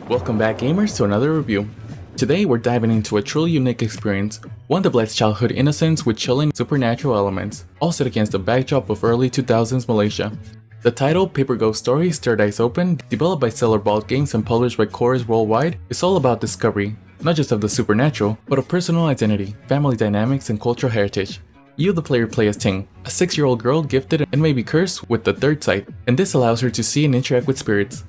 Welcome back, gamers, to another review. Today we're diving into a truly unique experience, one that blends childhood innocence with chilling supernatural elements, all set against the backdrop of early 2000s Malaysia. The title, Paper Ghost Stories Third Eyes Open, developed by Cellar Vault Games and published by Chorus Worldwide, is all about discovery, not just of the supernatural, but of personal identity, family dynamics, and cultural heritage. You, the player, play as Ting, a 6-year-old girl gifted and maybe cursed with the third sight, and this allows her to see and interact with spirits.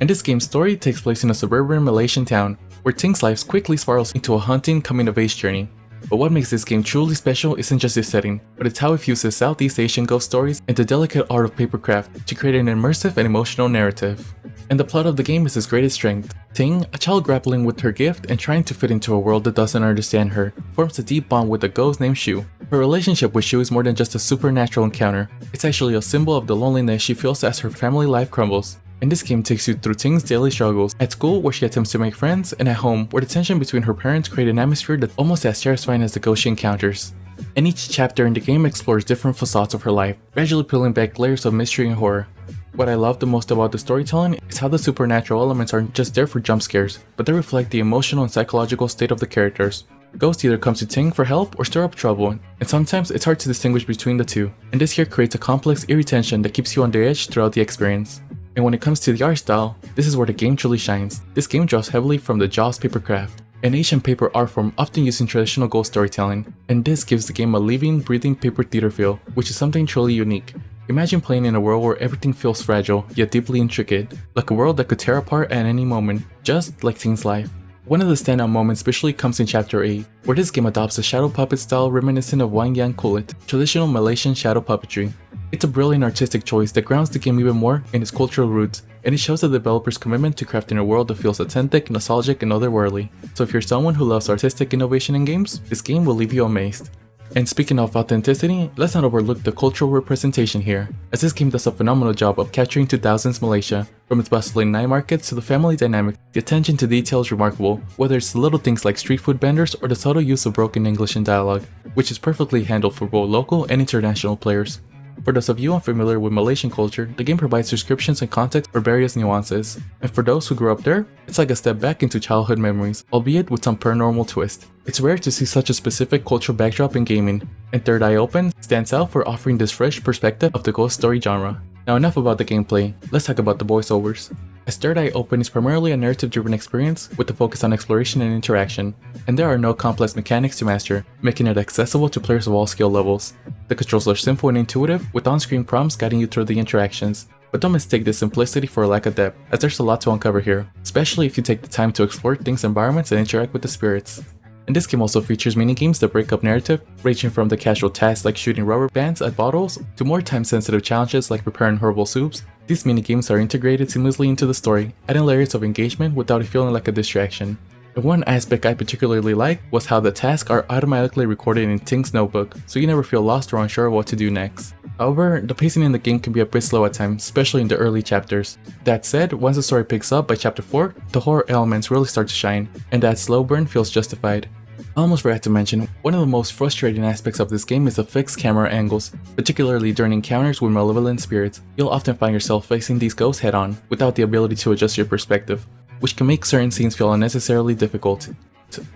And this game's story takes place in a suburban Malaysian town, where Ting's life quickly spirals into a haunting coming-of-age journey. But what makes this game truly special isn't just its setting, but it's how it fuses Southeast Asian ghost stories and the delicate art of papercraft to create an immersive and emotional narrative. And the plot of the game is its greatest strength. Ting, a child grappling with her gift and trying to fit into a world that doesn't understand her, forms a deep bond with a ghost named Shu. Her relationship with Shu is more than just a supernatural encounter, it's actually a symbol of the loneliness she feels as her family life crumbles. And this game takes you through Ting's daily struggles, at school where she attempts to make friends, and at home where the tension between her parents create an atmosphere that's almost as terrifying as the ghost she encounters. And each chapter in the game explores different facades of her life, gradually peeling back layers of mystery and horror. What I love the most about the storytelling is how the supernatural elements aren't just there for jump scares, but they reflect the emotional and psychological state of the characters. Ghosts either come to Ting for help or stir up trouble, and sometimes it's hard to distinguish between the two, and this here creates a complex eerie tension that keeps you on the edge throughout the experience. And when it comes to the art style, this is where the game truly shines. This game draws heavily from the Jaws papercraft, an Asian paper art form often used in traditional ghost storytelling, and this gives the game a living, breathing paper theater feel, which is something truly unique. Imagine playing in a world where everything feels fragile, yet deeply intricate, like a world that could tear apart at any moment, just like Ting's life. One of the standout moments especially comes in Chapter 8, where this game adopts a shadow puppet style reminiscent of Wayang Kulit, traditional Malaysian shadow puppetry. It's a brilliant artistic choice that grounds the game even more in its cultural roots, and it shows the developer's commitment to crafting a world that feels authentic, nostalgic, and otherworldly. So if you're someone who loves artistic innovation in games, this game will leave you amazed. And speaking of authenticity, let's not overlook the cultural representation here, as this game does a phenomenal job of capturing 2000s Malaysia. From its bustling night markets to the family dynamic, the attention to detail is remarkable, whether it's the little things like street food vendors or the subtle use of broken English in dialogue, which is perfectly handled for both local and international players. For those of you unfamiliar with Malaysian culture, the game provides descriptions and context for various nuances, and for those who grew up there, it's like a step back into childhood memories, albeit with some paranormal twist. It's rare to see such a specific cultural backdrop in gaming, and Third Eye Open stands out for offering this fresh perspective of the ghost story genre. Now enough about the gameplay, let's talk about the voiceovers. As Third Eye Open is primarily a narrative-driven experience with a focus on exploration and interaction, and there are no complex mechanics to master, making it accessible to players of all skill levels. The controls are simple and intuitive, with on-screen prompts guiding you through the interactions. But don't mistake this simplicity for a lack of depth, as there's a lot to uncover here, especially if you take the time to explore Ting's environments and interact with the spirits. And this game also features minigames that break up narrative, ranging from the casual tasks like shooting rubber bands at bottles, to more time-sensitive challenges like preparing herbal soups. These minigames are integrated seamlessly into the story, adding layers of engagement without it feeling like a distraction. And one aspect I particularly liked was how the tasks are automatically recorded in Ting's notebook, so you never feel lost or unsure of what to do next. However, the pacing in the game can be a bit slow at times, especially in the early chapters. That said, once the story picks up by chapter 4, the horror elements really start to shine, and that slow burn feels justified. I almost forgot to mention, one of the most frustrating aspects of this game is the fixed camera angles, particularly during encounters with malevolent spirits. You'll often find yourself facing these ghosts head-on, without the ability to adjust your perspective, which can make certain scenes feel unnecessarily difficult.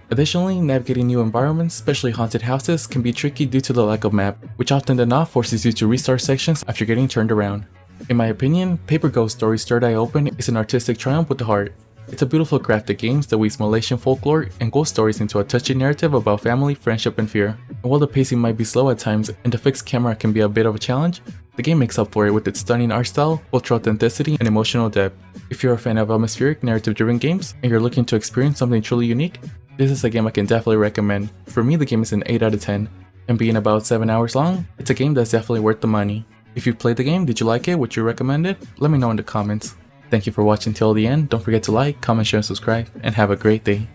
Additionally, navigating new environments, especially haunted houses, can be tricky due to the lack of map, which often than not forces you to restart sections after getting turned around. In my opinion, Paper Ghost Stories Third Eye Open is an artistic triumph with the heart. It's a beautiful crafted game that weaves Malaysian folklore and ghost stories into a touching narrative about family, friendship, and fear. And while the pacing might be slow at times and the fixed camera can be a bit of a challenge, the game makes up for it with its stunning art style, cultural authenticity, and emotional depth. If you're a fan of atmospheric, narrative-driven games and you're looking to experience something truly unique, this is a game I can definitely recommend. For me, the game is an 8 out of 10, and being about 7 hours long, it's a game that's definitely worth the money. If you played the game, did you like it? Would you recommend it? Let me know in the comments. Thank you for watching till the end. Don't forget to like, comment, share, and subscribe, and have a great day.